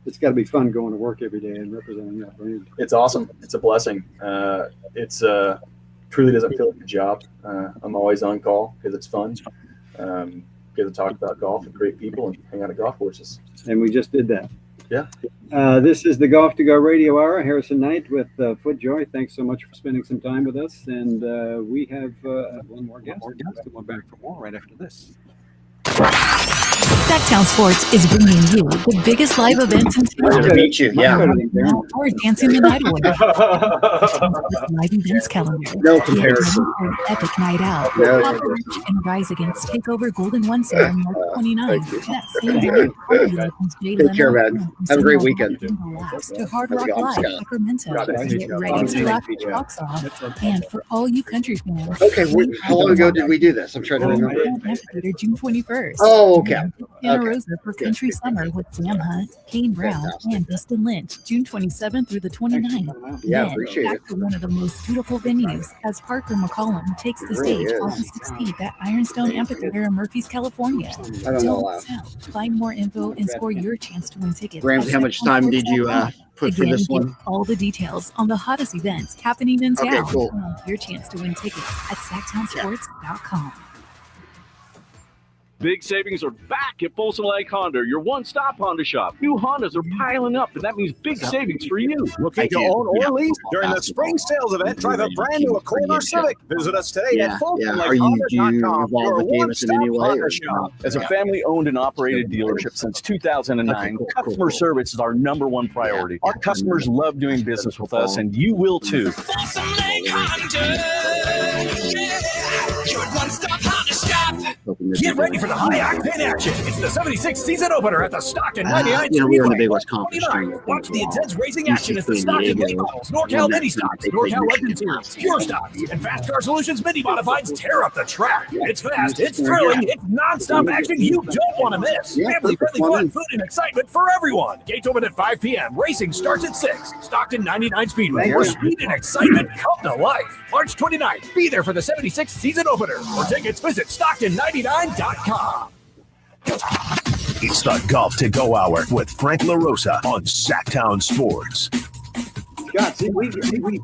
it's got to be fun going to work every day and representing that brand. It's awesome. It's a blessing. It's truly doesn't feel like a job. I'm always on call because it's fun. Get to talk about golf with great people and hang out at golf courses. And we just did that. Yeah. This is the Golf to Go Radio Hour. Harrison Knight with FootJoy. Thanks so much for spending some time with us. And we have one more guest. We'll be back for more right after this. Sacktown Sports is bringing you the biggest live events in town. Pleasure to meet you. Yeah. Or Dancing the Night Away. Live events calendar. No comparison. Epic Night Out. No. Papa Roach and Rise Against Takeover Golden One Sale on March 29. That same day, Take care, man. Have a great weekend. To Hard Rock Live, Sacramento. Get ready to rock the rocks off. And for all you country fans. Okay, how long ago did we do this? I'm trying to remember. Amphitheater, June 21st. Oh, okay. LaRosa for Country Summer with Sam Hunt, Kane Brown, and Dustin Lynch, June 27th through the 29th. Yeah, then, appreciate back it. to one of the most beautiful venues as Parker McCollum takes the stage August 16th at Ironstone Amphitheater in Murphys, California. I don't know. Don't sound. Find more info and score your chance to win tickets. Ramsey, how much time did you put for this one? Get all the details on the hottest events happening in town. Okay, cool. Your chance to win tickets at sacktownsports.com. Big savings are back at Folsom Lake Honda, your one-stop Honda shop. New Hondas are piling up, and that means big savings for you. Looking to own or lease during the spring sales event? Drive a brand new Accord or Civic. Visit us today at FolsomLakeHonda.com. Your one-stop Honda shop. As a family-owned and operated dealership since 2009, customer service is our #1 priority. Our customers love doing business with us, and you will too. Folsom Lake Honda. Your one-stop Honda shop. Get ready for the high octane action. It's the 76th season opener at the Stockton 99. We were in the Big West Conference. Watch the intense racing action as the Stockton Mini Models, NorCal Mini Stocks, NorCal Legend Series, Pure Stocks, and Fast Car Solutions Mini Modifieds tear up the track. It's fast, it's thrilling, it's non-stop action you don't want to miss. Family-friendly fun, food, and excitement for everyone. Gates open at 5 p.m. Racing starts at 6. Stockton 99 Speedway, where speed and excitement come to life. March 29th, be there for the 76th season opener. For tickets, visit Stockton99.com. It's the Golf to Go Hour with Frank LaRosa on Sacktown Sports. Scott, see, we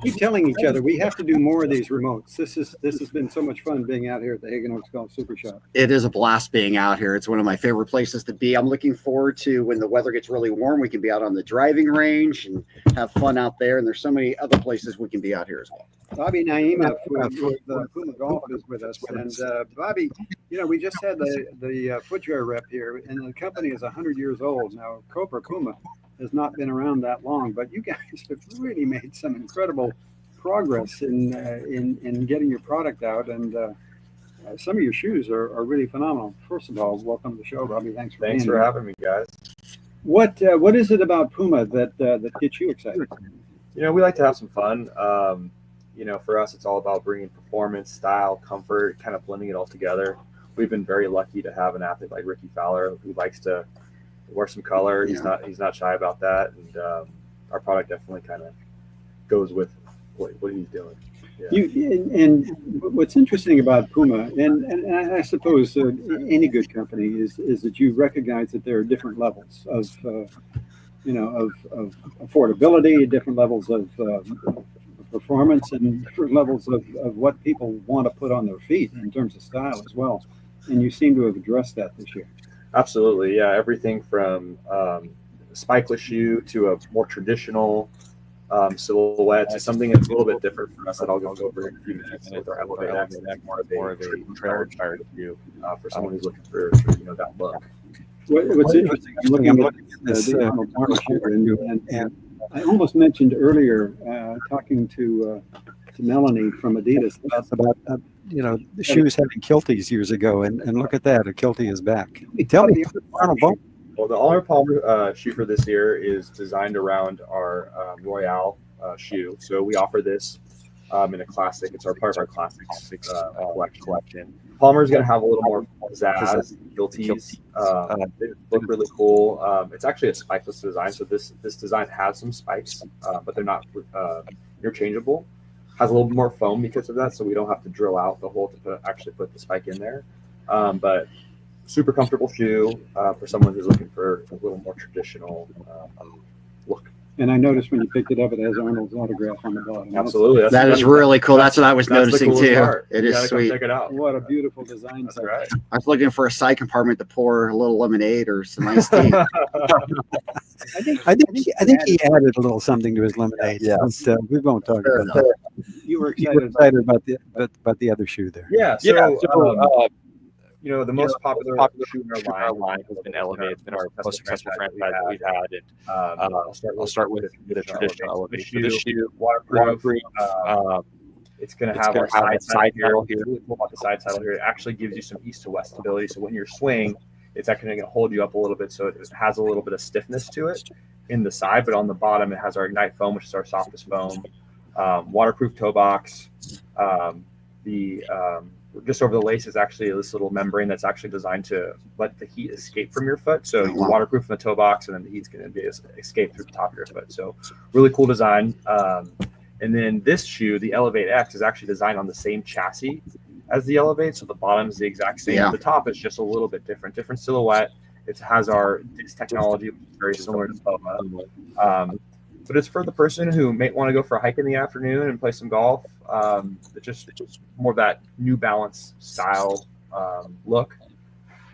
keep telling each other we have to do more of these remotes. This has been so much fun being out here at the Haggin Oaks Golf Super Shop. It is a blast being out here. It's one of my favorite places to be. I'm looking forward to when the weather gets really warm, we can be out on the driving range and have fun out there. And there's so many other places we can be out here as well. Bobby Naima with Puma Golf is with us. And Bobby, we just had the FootJoy rep here, and the company is 100 years old. Now, Cobra Puma has not been around that long, but you guys have really made some incredible progress in getting your product out, and some of your shoes are really phenomenal. First of all, welcome to the show, Bobby. Thanks for having me, guys. What is it about Puma that gets you excited? We like to have some fun. For us, it's all about bringing performance, style, comfort, kind of blending it all together. We've been very lucky to have an athlete like Ricky Fowler who likes to wear some color. He's not shy about that, and our product definitely kind of goes with what he's doing. Yeah. And what's interesting about Puma, and I suppose any good company is that you recognize that there are different levels of affordability, different levels of performance, and different levels of what people want to put on their feet in terms of style as well. And you seem to have addressed that this year. Absolutely, yeah. Everything from spikeless shoe to a more traditional silhouette to something that's a little bit different for us that I'll go over in a few minutes with our Elevate X. More of a trail inspired shoe for someone who's looking for that look. What's interesting, I'm looking at this Marsh here, and I almost mentioned earlier talking to Melanie from Adidas about the shoes having kilties years ago, and look at that, a kiltie is back. Tell me, Arnold Palmer. Well, the Arnold Palmer shoe for this year is designed around our Royale shoe. So we offer this in a classic. It's part of our classics collection. Palmer's going to have a little more pizzazz, kilties. They look really cool. It's actually a spikeless design. So this design has some spikes, but they're not interchangeable. Has a little bit more foam because of that, so we don't have to drill out the hole to actually put the spike in there. But super comfortable shoe for someone who's looking for a little more traditional look. And I noticed when you picked it up, it has Arnold's autograph on the bottom. Absolutely. That is really cool. That's what I was noticing too. Part. It is sweet. Check it out. What a beautiful design. That's right. I was looking for a side compartment to pour a little lemonade or some iced tea. I think he added a little something to his lemonade. Yeah, we won't talk about that. You were excited about the other shoe there. Yeah. The most popular shoe in our line has been Elevate. It's been our most successful franchise that we've had. And I'll start with a traditional Elevate. This shoe, waterproof. It's going to have our side saddle here. Really cool about the side saddle here. It actually gives you some east to west stability. So when you're swinging, it's actually going to hold you up a little bit. So it has a little bit of stiffness to it in the side, but on the bottom, it has our Ignite foam, which is our softest foam. Waterproof toe box. Just over the lace is actually this little membrane that's actually designed to let the heat escape from your foot. So you waterproof in the toe box, and then the heat's going to be escape through the top of your foot. So really cool design. And then this shoe, the Elevate X, is actually designed on the same chassis as the Elevate. So the bottom is the exact same. Yeah. The top is just a little bit different silhouette. It has our disc technology, which is very similar to Puma. But it's for the person who may want to go for a hike in the afternoon and play some golf. It's just more of that New Balance style look.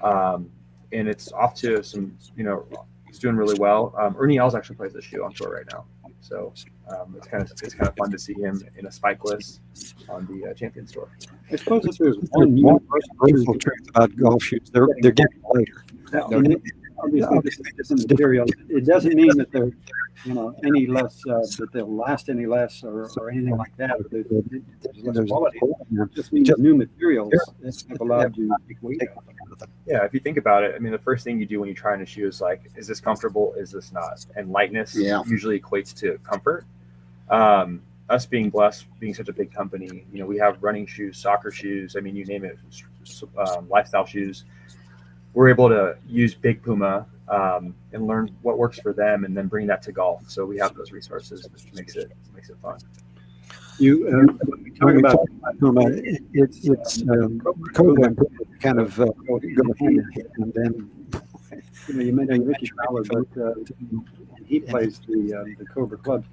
And it's off to some, it's doing really well. Ernie Els actually plays this shoe on tour right now. So it's kind of fun to see him in a spikeless on the Champions Tour. I suppose if there's one universal truth about golf shoes, they're getting lighter. Obviously, this is material. It doesn't mean that they're any less that they'll last any less or anything like that. There's less quality. It just means new materials have allowed you to take weight out of them. Yeah, if you think about it, I mean, the first thing you do when you try on a shoe is like, is this comfortable? Is this not? And lightness usually equates to comfort. Us being blessed, being such a big company, we have running shoes, soccer shoes. I mean, you name it, lifestyle shoes. We're able to use Big Puma and learn what works for them, and then bring that to golf. So we have those resources, which makes it fun. When we talk about Puma, it's Cobra kind of go hand in hand, and then you mentioned Ricky Fowler, he plays the Cobra Club.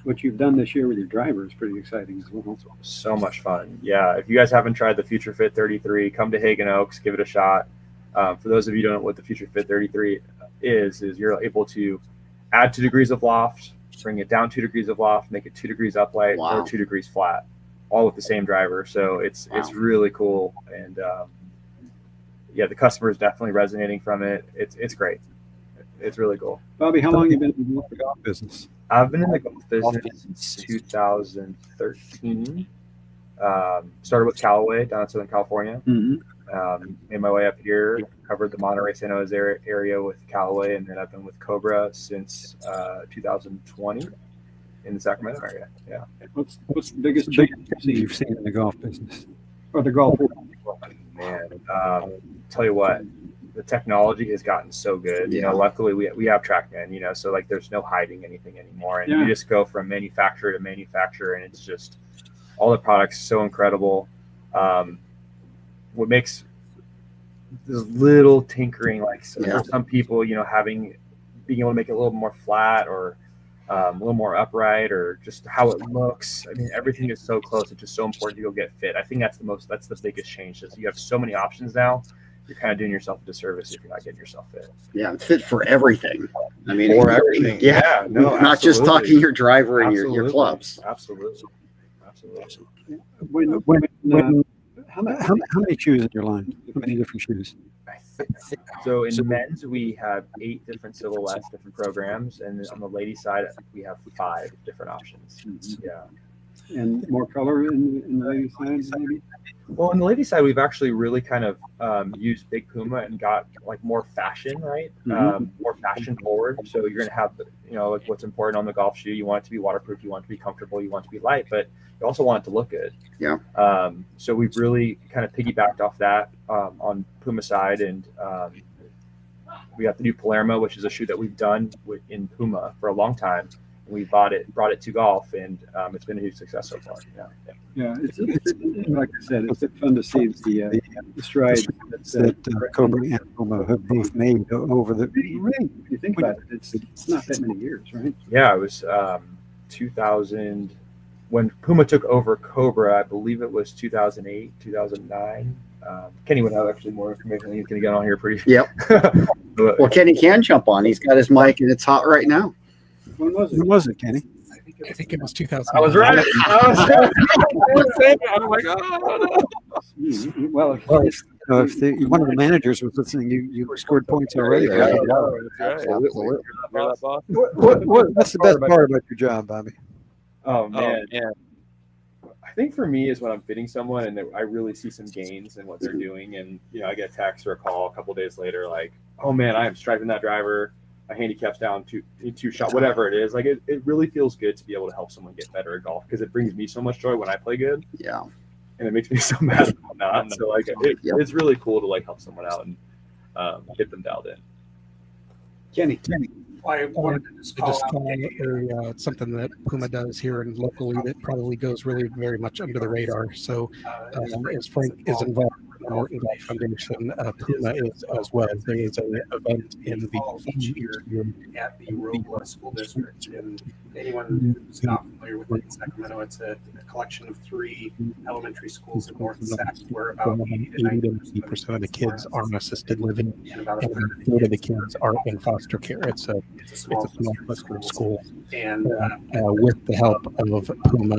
What you've done this year with your driver is pretty exciting as well. So much fun. Yeah, if you guys haven't tried the Future Fit 33, come to Haggin Oaks, give it a shot. For those of you who don't know what the Future Fit 33 is you're able to add 2 degrees of loft, bring it down 2 degrees of loft, make it 2 degrees upright or 2 degrees flat, all with the same driver. So it's really cool. And the customer is definitely resonating from it. It's great. It's really cool. Bobby, how long have you been in the golf business? I've been in the golf business since 2013. Started with Callaway down in Southern California. Made my way up here, covered the Monterey San Jose area with Callaway, and then I've been with Cobra since 2020 in the Sacramento area. Yeah. What's the biggest change you've seen in the golf business? Or the golf? Man, tell you what, the technology has gotten so good. Luckily we have TrackMan, so like there's no hiding anything anymore, and you just go from manufacturer to manufacturer, and it's just all the products so incredible. What makes this little tinkering, like for some people, being able to make it a little more flat or a little more upright, or just how it looks. I mean, everything is so close. It's just so important to go get fit. I think that's the biggest change. Is you have so many options now. you're kind of doing yourself a disservice if you're not getting yourself fit. Yeah, it's fit for everything. I mean, for everything. Yeah, no, not just absolutely. talking your driver and your Absolutely. clubs. Absolutely. How many shoes in your line? How many different shoes? So in men's, we have 8 different silhouettes, different programs, and on the ladies' side, I think we have 5 different options. Yeah. And more color in the ladies' side, maybe? Well, on the ladies' side, we've actually really kind of used Big Puma and got like more fashion, right? More fashion forward. So you're going to have, like what's important on the golf shoe. You want it to be waterproof. You want it to be comfortable. You want it to be light, but you also want it to look good. Yeah. So we've really kind of piggybacked off that on Puma side, and we got the new Palermo, which is a shoe that we've done in Puma for a long time. We brought it to golf, and it's been a huge success so far. Yeah, it's like I said, it's fun to see the strides that Cobra and Puma have both made over the. Really, if you think about it, it's not that many years, right? Yeah, it was 2000 when Puma took over Cobra. I believe it was 2008, 2009. Kenny would have actually more information. He's going to get on here pretty. Yep. Well, Kenny can jump on. He's got his mic, and it's hot right now. When was it, Kenny? I think it was 2000. I was right. I'm like, well, if one of the managers was listening, you scored points already. Absolutely. What's the best part about your job, Bobby? Oh man. I think for me is when I'm fitting someone and I really see some gains in what they're doing, and I get a text or a call a couple days later, like, oh man, I am striping that driver. My handicap's down two shot, whatever it is. Like it really feels good to be able to help someone get better at golf, because it brings me so much joy when I play good. Yeah. And it makes me so mad if I'm not. So like it's really cool to like help someone out and get them dialed in. Kenny. I wanted to just call out something that Puma does here and locally that probably goes really very much under the radar. So as Frank is involved in the Morton Golf Foundation, Puma is as well. There is an event in the year at the Rolla School District. And anyone who's not familiar with it in Sacramento, it's a collection of 3 elementary schools in North Sac where about 80 to 90% of the kids are in assisted living, and about a third of the kids are in foster care. It's a small cluster of schools. And with the help of Puma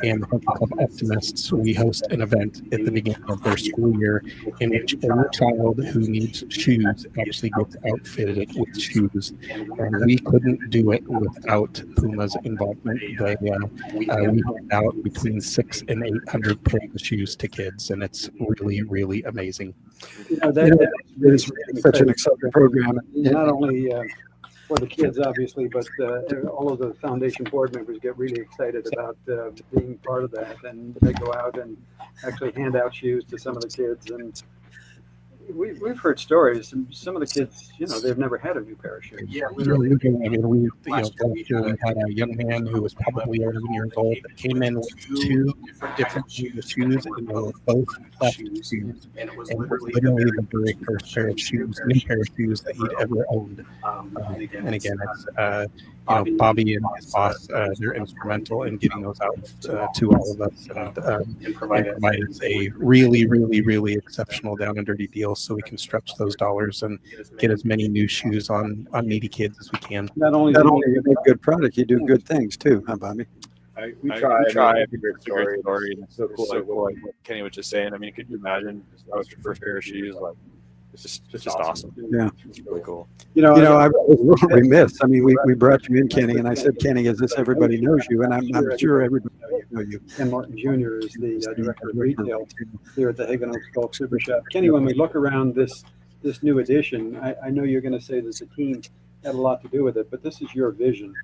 and the Hunting Club Optimists, we host an event at the beginning of their school year in which every child who needs shoes actually gets outfitted with shoes. And we couldn't do it without Puma's involvement. We hand out between 600 and 800 pairs of shoes to kids, and it's really, really amazing. That is such an exciting program. Not only for the kids, obviously, but all of the foundation board members get really excited about being part of that, and they go out and actually hand out shoes to some of the kids. And we've heard stories. Some of the kids, they've never had a new pair of shoes. Yeah, literally. I mean, last year we had a young man who was probably 11 years old that came in with 2 different shoes, and they were both plastic shoes. And it was literally the very first pair of shoes, new pair of shoes that he'd ever owned. And again, it's Bobby and his boss, they're instrumental in getting those out to all of us, and provide us a really, really, really exceptional down and dirty deal, so we can stretch those dollars and get as many new shoes on needy kids as we can. Not only do you make good product, you do good things too, huh, Bobby? We try. It's a great story. It's so cool. Like what Kenny was just saying. I mean, could you imagine that was your first pair of shoes? Like, it's just awesome. Yeah, it's really cool. I was a little remiss. I mean, we brought you in, Kenny, and I said, Kenny, is this everybody knows you? And I'm sure everybody knows you. Ken Martin Jr. is the director of retail here at the Haggin Oaks Golf Super Shop. Kenny, when we look around this new edition, I know you're going to say that the team had a lot to do with it, but this is your vision.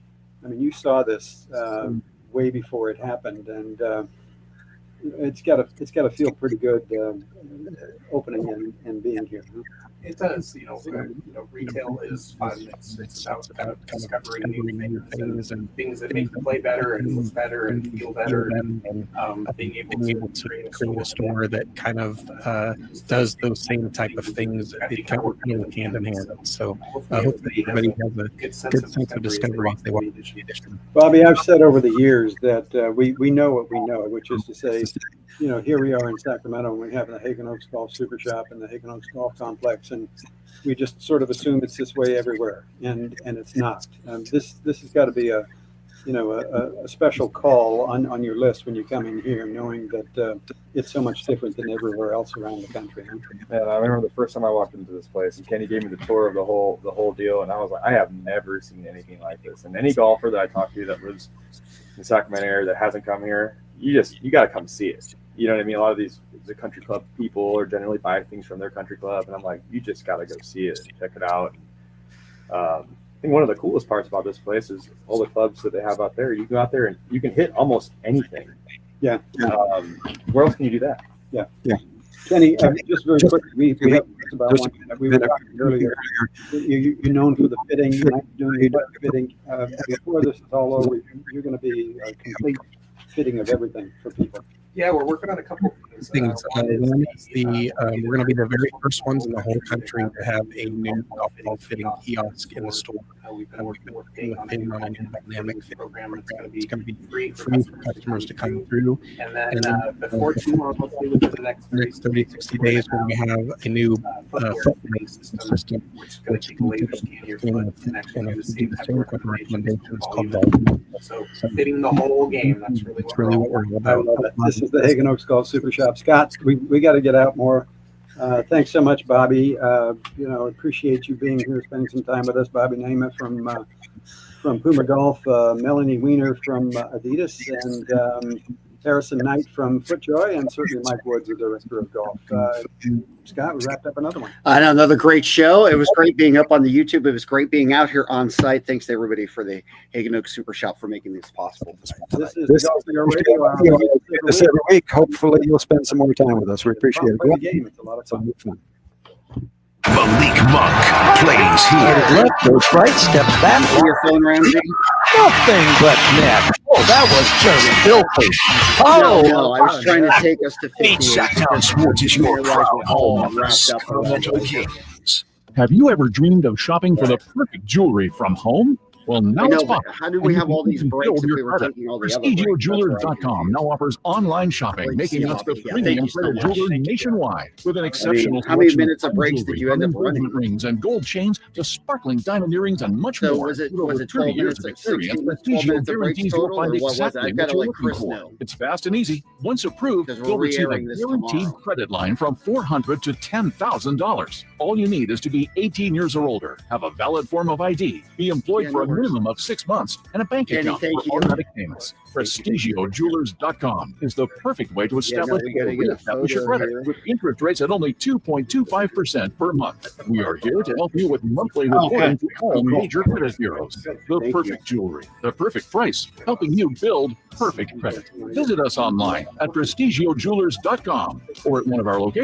I mean, you saw this way before it happened, and it's got to feel pretty good opening and being here. It does. Retail is fun. It's about discovering new things and things that make you play better and look better and feel better, and being able to create a store that kind of does those same type of things. It kind of works hand in hand. So hopefully everybody has a good sense of discovery if they want. Bobby, I've said over the years that we know what we know, which is to say And, you know, here we are in Sacramento, and we have the Haggin Oaks Golf Super Shop and the Haggin Oaks Golf Complex, and we just sort of assume it's this way everywhere, and it's not. This has got to be a special call on your list when you come in here, knowing that it's so much different than everywhere else around the country. Man, I remember the first time I walked into this place, and Kenny gave me the tour of the whole deal, and I was like, I have never seen anything like this. And any golfer that I talk to that lives in the Sacramento area that hasn't come here, you got to come see it. You know what I mean? A lot of the country club people are generally buy things from their country club, and I'm like, you just got to go see it, check it out. I think one of the coolest parts about this place is all the clubs that they have out there. You go out there and you can hit almost anything. Yeah. Where else can you do that? Yeah. Kenny, just very quickly, we have about 1 minute. We were talking earlier. You're known for the fitting. You're doing the fitting. Before this is all over, you're going to be a complete fitting of everything for people. Yeah, we're working on a couple things. One is we're going to be the very first ones in the whole country to have a new golf ball fitting kiosk in the store. We've been working with Haggin on a new dynamic fit program. It's going to be free for customers to come through. And then before too long, hopefully within the next 30, 60 days, we're going to have a new foot system, which is going to scan your foot and actually do the same type of recommendations called Vault. So fitting the whole game, that's really what we're all about. I love it. This is the Haggin Oaks Golf Super Shop. Scott, we got to get out more. Thanks so much, Bobby. Appreciate you being here, spending some time with us. Bobby Namath from Puma Golf, Melanie Weiner from Adidas, and Harrison Knight from FootJoy, and certainly Mike Woods, the director of golf. Scott, we wrapped up another one. I know, another great show. It was great being up on the YouTube. It was great being out here on site. Thanks to everybody for the Haggin Oaks Super Shop for making this possible. This is radio. This every week. Hopefully, you'll spend some more time with us. We appreciate it. It's a lot of fun. Malik Monk plays here. Left goes right, steps back. Your phone, Ramsey. Nothing but net. Oh, that was just filthy. Oh, no, I was trying to take us to 58. Shacktown Sports is your proud home for Sacramento Kings. Have you ever dreamed of shopping for the perfect jewelry from home? Well, now it's possible. How did we have all these breaks if we were credit. taking all the other breaks? PrestigiOJewelers.com now offers online shopping, making us the premium credit jeweler nationwide with an exceptional how many minutes of breaks did you end up running? Rings and gold chains to sparkling diamond earrings and much more. Was it 30 years of experience, Prestigio guarantees you'll find exactly what you're looking for. It's fast and easy. Once approved, you'll receive a guaranteed credit line from $400 to $10,000. All you need is to be 18 years or older, have a valid form of ID, be employed for a minimum of 6 months, and a bank account for automatic payments. PrestigiOJewelers.com is the perfect way to establish your credit with interest rates at only 2.25% per month. We are here to help you with monthly reporting to all major credit bureaus. The perfect jewelry, the perfect price, helping you build perfect credit. Visit us online at PrestigiOJewelers.com or at one of our locations.